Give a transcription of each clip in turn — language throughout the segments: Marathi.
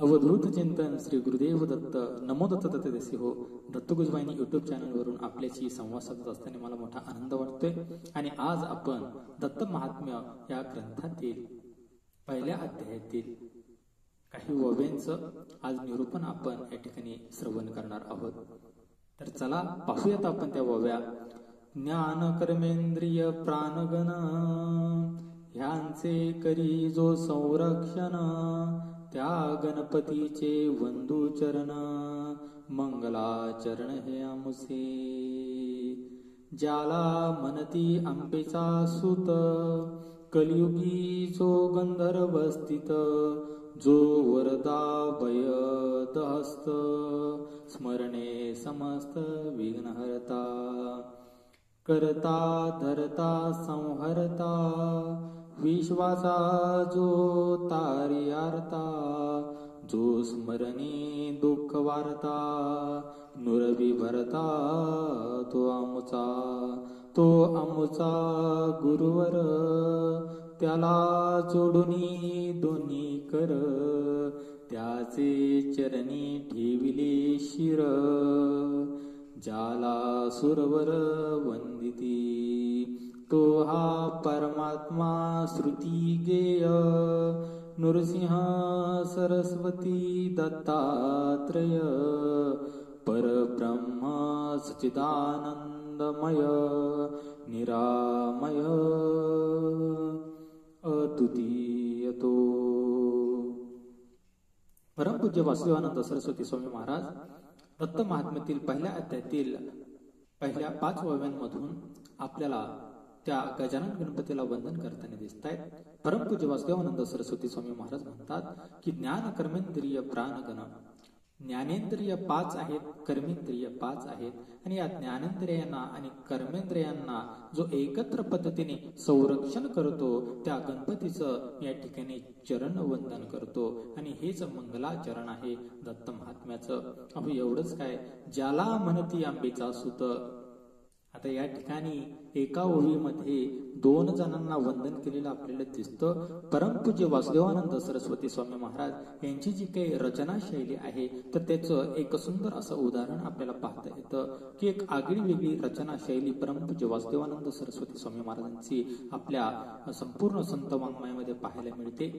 अवधूत चिंतन श्री गुरुदेव दत्त नमो दत्त दत्तदेसी हो. दत्त गुजवाहिनी युट्यूब चॅनलवरून आपल्याशी संवाद साधत असताना मला मोठा आनंद वाटतोय. आणि आज आपण दत्त महात्म्य या ग्रंथातील पहिल्या अध्यायातील काही ओव्यांचं आज निरूपण आपण या ठिकाणी श्रवण करणार आहोत. तर चला पाहूयात आपण त्या ओव्या. ज्ञान कर्मेंद्रिय प्राणगण ह्यांचे करी जो संरक्षण, त्या गणपतीचे वंदू चरण मंगलाचरण हे आमुसे. ज्याला म्हणती आंबेचा सूत, कलियुगी जो गंधर्व स्थित, जो वरदा भयद हस्त, स्मरणे समस्त विघ्नहरता, करता धरता संहरता, विश्वाचा जो तारियार्ता, जो स्मरणी दुःख वारता, नुरवी भरता तो आमुचा गुरुवर, त्याला जोडुनी दोन्ही कर, त्याचे चरणी ठेविले शिर. ज्याला सुरवर वंदिती, तो हा परमात्मा श्रुती गेय, नृसिंह सरस्वती दत्तात्रय, परब्रह्म सच्चिदानंदमय निरामय अद्वितीय तो. परमपूज्य वासुदेवानंद सरस्वती स्वामी महाराज दत्त महात्म्यातील पहिल्या अध्यायातील पहिल्या 5 ओव्यांमधून आपल्याला त्या गजानन गणपतीला वंदन करताना दिसत आहेत. परमपूज्य वासुदेवानंद सरस्वती स्वामी महाराज म्हणतात की ज्ञान कर्मेंद्रिय प्राणगण, ज्ञानेंद्रिय 5 आहेत, कर्मेंद्रिय 5 आहेत. आणि या ज्ञानेंद्रियांना आणि कर्मेंद्रियांना जो एकत्र पद्धतीने संरक्षण करतो त्या गणपतीचं या ठिकाणी चरण वंदन करतो. आणि हेच मंगलाचरण आहे दत्त महात्म्याचं. अहो एवढंच काय, ज्याला म्हणती आंबेचा सूत. आता या ठिकाणी एका ओळीमध्ये 2 जणांना वंदन केलेलं आपल्याला दिसतं. परमपूज्य वासुदेवानंद सरस्वती स्वामी महाराज यांची जी काही रचना शैली आहे तर त्याचं एक सुंदर असं उदाहरण आपल्याला पाहता येतं की एक आगळी वेगळी रचना शैली परमपूज्य वासुदेवानंद सरस्वती स्वामी महाराजांची आपल्या संपूर्ण संत वाङ्मयामध्ये पाहायला मिळते.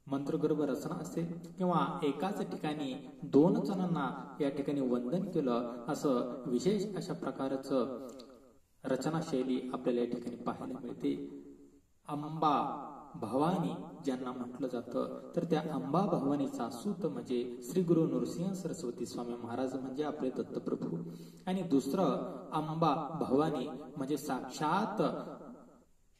मंत्रगर्भ रचना असेल किंवा एकाच ठिकाणी 2 जणांना या ठिकाणी वंदन केलं, असं विशेष अशा प्रकारचं रचना शैली आपल्याला या ठिकाणी पाहायला मिळते. अंबा भवानी ज्यांना म्हटलं जातं तर त्या अंबा भवानीचा सूत म्हणजे श्री गुरु नृसिंह सरस्वती स्वामी महाराज म्हणजे आपले दत्तप्रभू. आणि दुसरं अंबा भवानी म्हणजे साक्षात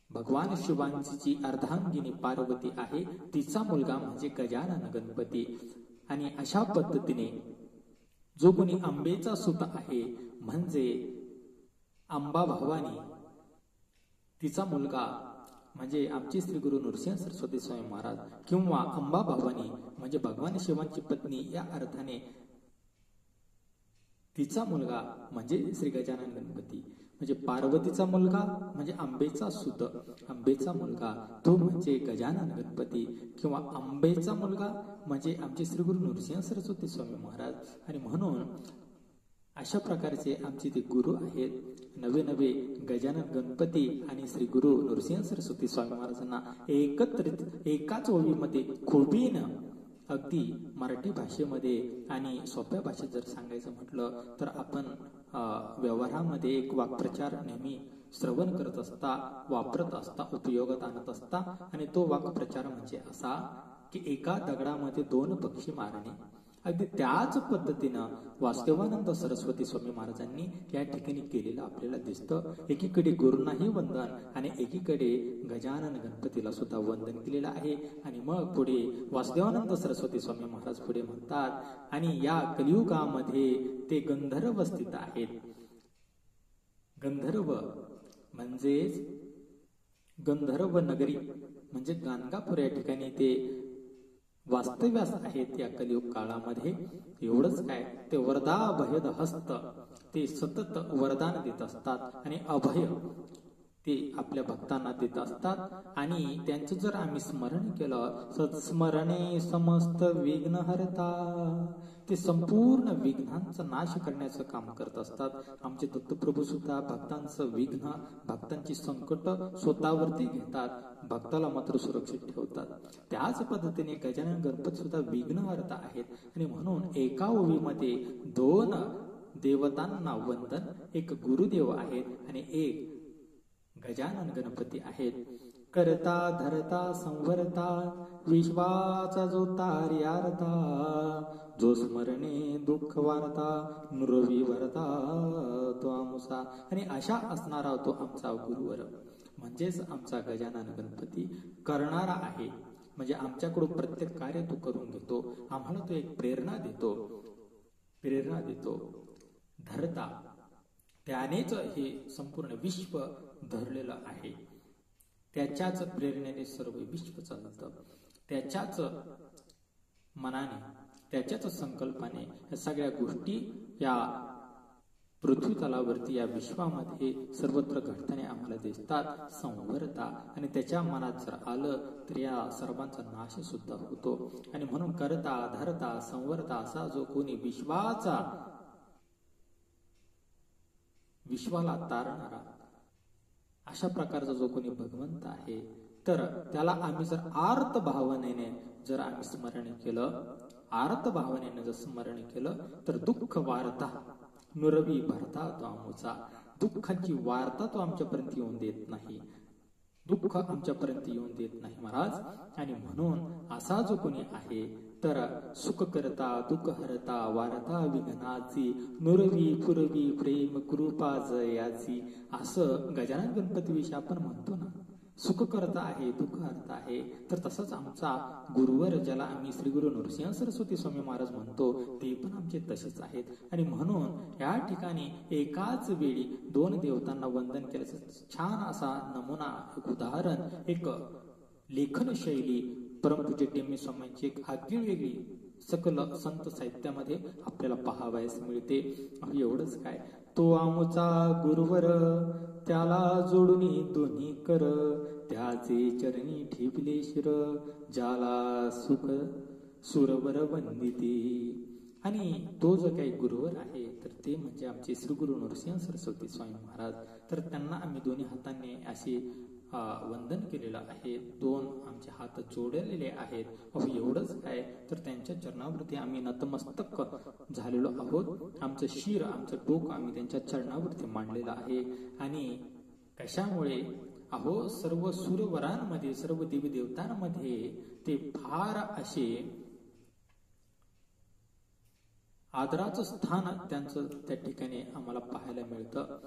भगवान शिवांची जी अर्धांगिनी पार्वती आहे तिचा मुलगा म्हणजे गजानन गणपती. आणि अशा पद्धतीने जो कोणी आंबेचा सूत आहे म्हणजे अंबा भवानी, तिचा मुलगा म्हणजे आमचे श्री गुरु नृसिंह सरस्वती स्वामी महाराज किंवा अंबा भवानी म्हणजे भगवान शिवांची पत्नी, या अर्थाने तिचा मुलगा म्हणजे श्री गजानन गणपती. म्हणजे पार्वतीचा मुलगा म्हणजे आंबेचा सूत, आंबेचा मुलगा तो म्हणजे गजानन गणपती, किंवा आंबेचा मुलगा म्हणजे आमचे श्री गुरु नृसिंह सरस्वती स्वामी महाराज. आणि म्हणून अशा प्रकारचे आमचे ते गुरु आहेत. नवे गजानन गणपती आणि श्री गुरु नृसिंह सरस्वती स्वामी महाराजांना एकत्रित एकाच ओळीमध्ये खुबीनं अगदी मराठी भाषेमध्ये आणि सोप्या भाषेत जर सांगायचं म्हटलं तर आपण व्यवहारामध्ये एक वाक्प्रचार नेहमी श्रवण करत असता, वापरत असता, उपयोगात आणत असता. आणि तो वाक्प्रचार म्हणजे असा की एका दगडामध्ये 2 पक्षी मारणे. अगदी त्याच पद्धतीनं वासुदेवानंद सरस्वती स्वामी महाराजांनी या ठिकाणी केलेलं आपल्याला दिसतं. एकीकडे गुरूंनाही वंदन आणि एकीकडे गजानन गणपतीला सुद्धा वंदन केलेलं आहे. आणि मग पुढे वासुदेवानंद सरस्वती स्वामी महाराज पुढे म्हणतात, आणि या कलियुगामध्ये ते गंधर्व स्थित आहेत. गंधर्व म्हणजेच गंधर्व नगरी म्हणजे गाणगापूर या ठिकाणी ते वास्तव्यास आहेत या कलियुग काळामध्ये. एवढंच काय, ते वरदा भयद हस्त, ते सतत वरदान देत असतात. आणि अभय ते आपल्या भक्तांना देत असतात आणि त्यांचं जर आम्ही स्मरण केलं, सत्स्मरणे समस्त विघ्न हरता, ते संपूर्ण विघ्नांचा नाश करण्याचं काम करत असतात. आमचे दत्तप्रभू सुद्धा भक्तांचं विघ्न, भक्तांची संकट स्वतःवरती घेतात, भक्ताला मात्र सुरक्षित ठेवतात. त्याच पद्धतीने गजानन गणपती सुद्धा विघ्नहर्ता आहेत आणि म्हणून एका ओवीमध्ये दोन देवतांना वंदन, एक गुरुदेव आहेत आणि एक गजानन गणपती आहेत. करता धरता संवरता विश्वाचा जो तार्यार्था, जो स्मरणे दुःख वारता नुरवी भरता तो आमुसा. आणि अशा असणारा तो आमचा गुरुवर म्हणजेच आमचा गजानन गणपती करणारा आहे. म्हणजे आमच्याकडून प्रत्येक कार्य तो करून घेतो, आम्हाला तो एक प्रेरणा देतो. धरता, त्यानेच हे संपूर्ण विश्व धरलेलं आहे. त्याच्याच प्रेरणेने सर्व विश्व चालतं, त्याच्याच मनाने, त्याच्याच संकल्पाने या सगळ्या गोष्टी या पृथ्वी तलावरती, या विश्वामध्ये सर्वत्र घडताना आम्हाला दिसतात. संवरता, आणि त्याच्या मनात जर आलं तर या सर्वांचा नाश सुद्धा होतो. आणि म्हणून करता धरता संवरता असा जो कोणी विश्वाला तारणारा अशा प्रकारचा जो कोणी भगवंत आहे, तर त्याला आम्ही जर आर्त भावनेने जर आम्ही स्मरण केलं, आर्त भावनेने जर स्मरण केलं तर दुःख वार्ता नुरवी भरता तो आमचा. दुःखाची वार्ता तो आमच्यापर्यंत येऊन देत नाही, दुःख आमच्यापर्यंत येऊन देत नाही महाराज. आणि म्हणून असा जो कोणी आहे तर सुख करता दुःख हरता वारता विघ्नाची नुरवी पुरवी प्रेम कृपा जयाची, असं गजानन गणपती विषयी आपण म्हणतो ना. सुख करता आहे, दुःख हरता आहे, तर तसंच आमचा गुरुवर ज्याला आम्ही श्री गुरु नृसिंह सरस्वती स्वामी महाराज म्हणतो, ते पण आमचे तसेच आहेत. आणि म्हणून या ठिकाणी एकाच वेळी दोन देवतांना वंदन केल्याचं छान असा नमुना, एक उदाहरण, एक लेखन शैली परमपूज्य टेंबे स्वामींची एक आगळीवेगळी सकल संत साहित्यामध्ये आपल्याला पाहावयास मिळते. एवढंच काय, तो आमचा गुरुवर त्याला जोडून दोन्ही कर, त्याचे चरणी ठेवले शिर, ज्याला सुख सुरवर वंदिते. आणि तो जो काही गुरुवर आहे तर ते म्हणजे आमचे श्री गुरु नृसिंह सरस्वती स्वामी महाराज. तर त्यांना आम्ही दोन्ही हातांनी असे वंदन केलेलं आहे, दोन आमचे हात जोडलेले आहेत. एवढंच काय, तर त्यांच्या चरणावरती आम्ही नतमस्तक झालेलो आहोत. आमचं शिर, आमचं डोकं आम्ही त्यांच्या चरणावरती मांडलेलं आहे. आणि कशामुळे, सर्व सुरवरांमध्ये, सर्व देवी देवतांमध्ये ते फार असे आदराचं स्थान त्यांचं त्या ठिकाणी आम्हाला पाहायला मिळतं.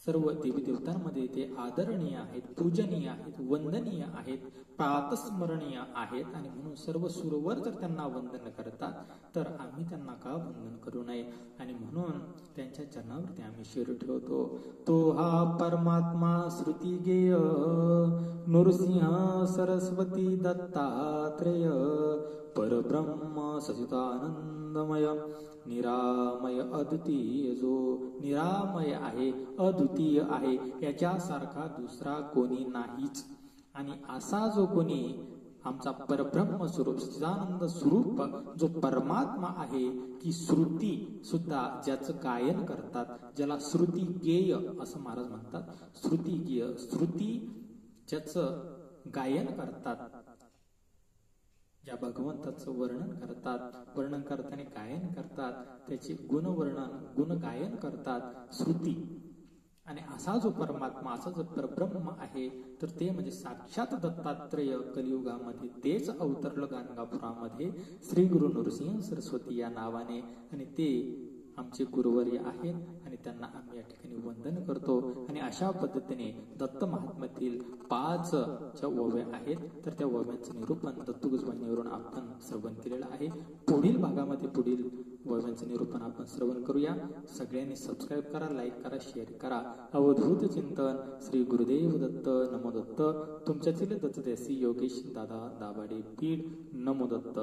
सर्व देवी देवतांमध्ये ते आदरणीय आहेत, पूजनीय आहेत, वंदनीय आहेत, प्रातस्मरणीय आहेत. आणि म्हणून सर्व सुरवर जर त्यांना वंदन करतात तर आम्ही त्यांना का वंदन करू नये. आणि म्हणून त्यांच्या चरणावरती आम्ही शिर ठेवतो. तो हा परमात्मा श्रुती गेय नृसिंह सरस्वती दत्तात्रेय, परब्रह्म सचिदानंदमय निरामय अद्वितीय, जो निरामय आहे, अद्वितीय आहे, याच्यासारखा दुसरा कोणी नाहीच. आणि असा जो कोणी आमचा परब्रह्म स्वरूप सच्चिदानंद स्वरूप जो परमात्मा आहे, की श्रुती सुद्धा ज्याचं गायन करतात, ज्याला श्रुती गेय असं महाराज म्हणतात. श्रुती गेय, श्रुती ज्याचं गायन करतात, ज्या भगवंताचं वर्णन करतात, वर्णन करताना गायन करतात, त्याचे गुणवर्णन गुणगायन करतात श्रुती. आणि असा जो परमात्मा, असा जो परब्रह्म आहे, तर ते म्हणजे साक्षात दत्तात्रेय कलियुगामध्ये तेच अवतरलं गाणगापुरामध्ये श्री गुरु नृसिंह सरस्वती या नावाने. आणि ते आमचे गुरुवर्य आहेत आणि त्यांना आम्ही या ठिकाणी वंदन करतो. आणि अशा पद्धतीने दत्त महात्म्यातील 5 ज्या ओव्या आहेत, तर त्या ओव्यांचं निरूपण दत्तगुजवाहिनीवरून आपण श्रवण केलेलं आहे. पुढील भागामध्ये पुढील ओव्यांचं निरूपण आपण श्रवण करूया. सगळ्यांनी सबस्क्राईब करा, लाईक करा, शेअर करा. अवधूत चिंतन श्री गुरुदेव दत्त. नमो दत्त. तुमच्यातील दत्तदेसी योगेश दादा दाभाडे पीठ. नमो दत्त.